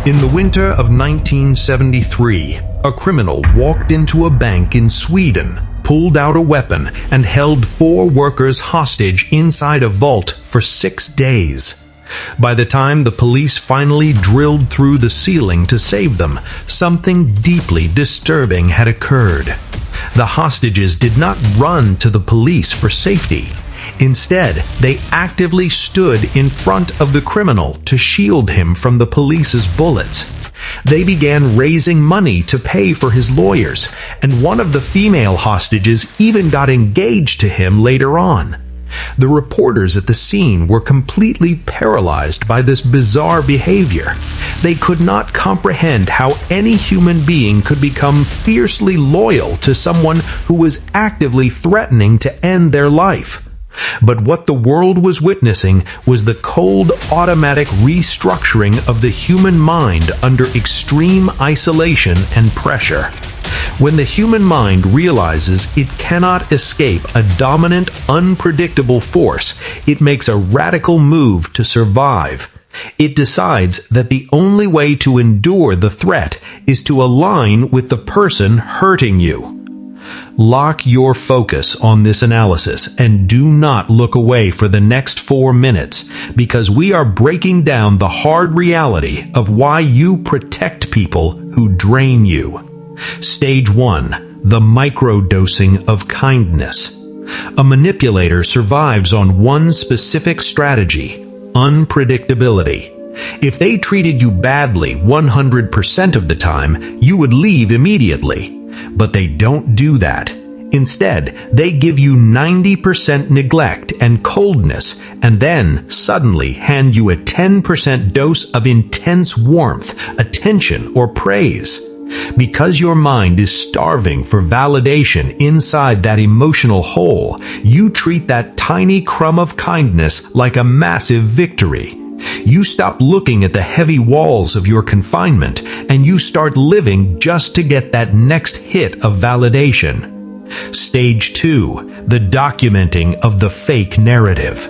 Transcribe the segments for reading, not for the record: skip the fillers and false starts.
In the winter of 1973, a criminal walked into a bank in Sweden, pulled out a weapon, and held 4 workers hostage inside a vault for 6 days. By the time the police finally drilled through the ceiling to save them, something deeply disturbing had occurred. The hostages did not run to the police for safety. Instead, they actively stood in front of the criminal to shield him from the police's bullets. They began raising money to pay for his lawyers, and one of the female hostages even got engaged to him later on. The reporters at the scene were completely paralyzed by this bizarre behavior. They could not comprehend how any human being could become fiercely loyal to someone who was actively threatening to end their life. But what the world was witnessing was the cold, automatic restructuring of the human mind under extreme isolation and pressure. When the human mind realizes it cannot escape a dominant, unpredictable force, it makes a radical move to survive. It decides that the only way to endure the threat is to align with the person hurting you. Lock your focus on this analysis and do not look away for the next 4 minutes, because we are breaking down the hard reality of why you protect people who drain you. Stage 1. The microdosing of kindness. A manipulator survives on one specific strategy: unpredictability. If they treated you badly 100% of the time, you would leave immediately. But they don't do that. Instead, they give you 90% neglect and coldness, and then suddenly hand you a 10% dose of intense warmth, attention, or praise. Because your mind is starving for validation inside that emotional hole, you treat that tiny crumb of kindness like a massive victory. You stop looking at the heavy walls of your confinement, and you start living just to get that next hit of validation. Stage 2. The documenting of the fake narrative.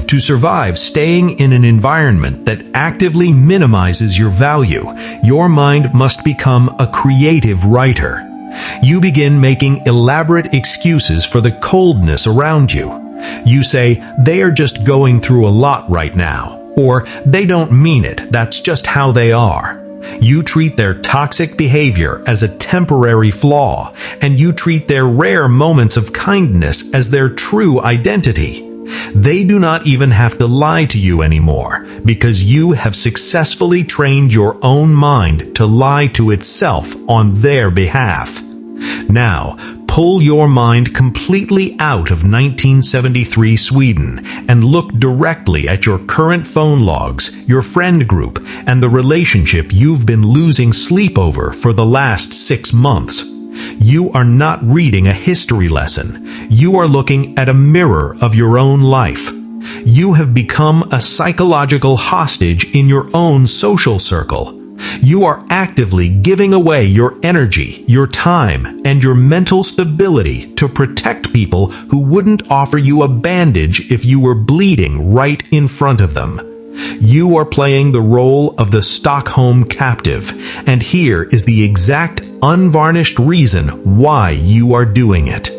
To survive staying in an environment that actively minimizes your value, your mind must become a creative writer. You begin making elaborate excuses for the coldness around you. You say, "They are just going through a lot right now," or "They don't mean it, that's just how they are." You treat their toxic behavior as a temporary flaw, and you treat their rare moments of kindness as their true identity. They do not even have to lie to you anymore, because you have successfully trained your own mind to lie to itself on their behalf. Now, pull your mind completely out of 1973 Sweden and look directly at your current phone logs, your friend group, and the relationship you've been losing sleep over for the last 6 months. You are not reading a history lesson. You are looking at a mirror of your own life. You have become a psychological hostage in your own social circle. You are actively giving away your energy, your time, and your mental stability to protect people who wouldn't offer you a bandage if you were bleeding right in front of them. You are playing the role of the Stockholm captive, and here is the exact unvarnished reason why you are doing it.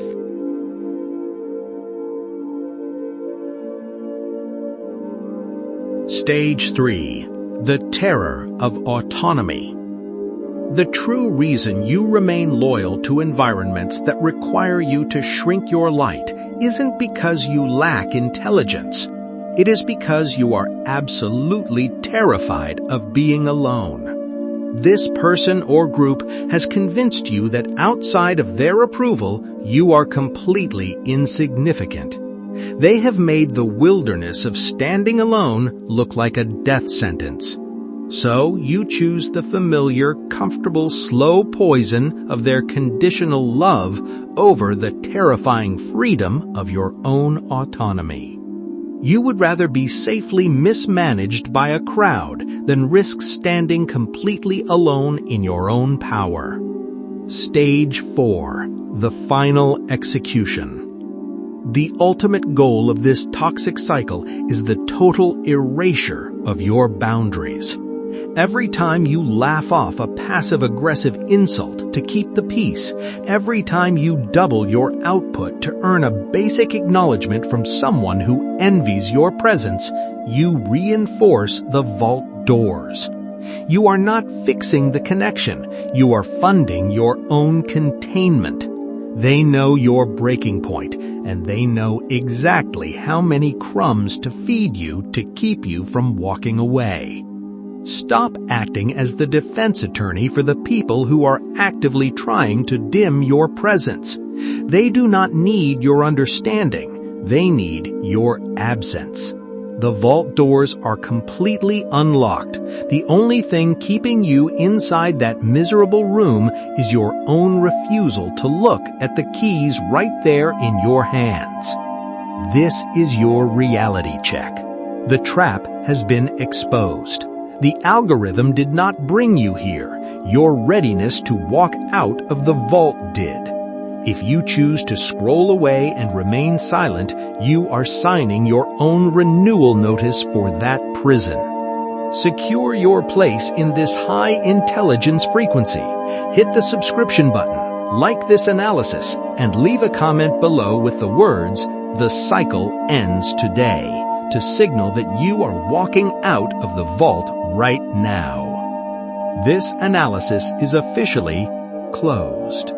Stage 3. The terror of autonomy. The true reason you remain loyal to environments that require you to shrink your light isn't because you lack intelligence. It is because you are absolutely terrified of being alone. This person or group has convinced you that outside of their approval, you are completely insignificant. They have made the wilderness of standing alone look like a death sentence. So you choose the familiar, comfortable, slow poison of their conditional love over the terrifying freedom of your own autonomy. You would rather be safely mismanaged by a crowd than risk standing completely alone in your own power. Stage 4. The final execution. The ultimate goal of this toxic cycle is the total erasure of your boundaries. Every time you laugh off a passive-aggressive insult to keep the peace, every time you double your output to earn a basic acknowledgement from someone who envies your presence, you reinforce the vault doors. You are not fixing the connection. You are funding your own containment. They know your breaking point, and they know exactly how many crumbs to feed you to keep you from walking away. Stop acting as the defense attorney for the people who are actively trying to dim your presence. They do not need your understanding. They need your absence. The vault doors are completely unlocked. The only thing keeping you inside that miserable room is your own refusal to look at the keys right there in your hands. This is your reality check. The trap has been exposed. The algorithm did not bring you here. Your readiness to walk out of the vault did. If you choose to scroll away and remain silent, you are signing your own renewal notice for that prison. Secure your place in this high-intelligence frequency. Hit the subscription button, like this analysis, and leave a comment below with the words, "The cycle ends today," to signal that you are walking out of the vault right now. This analysis is officially closed.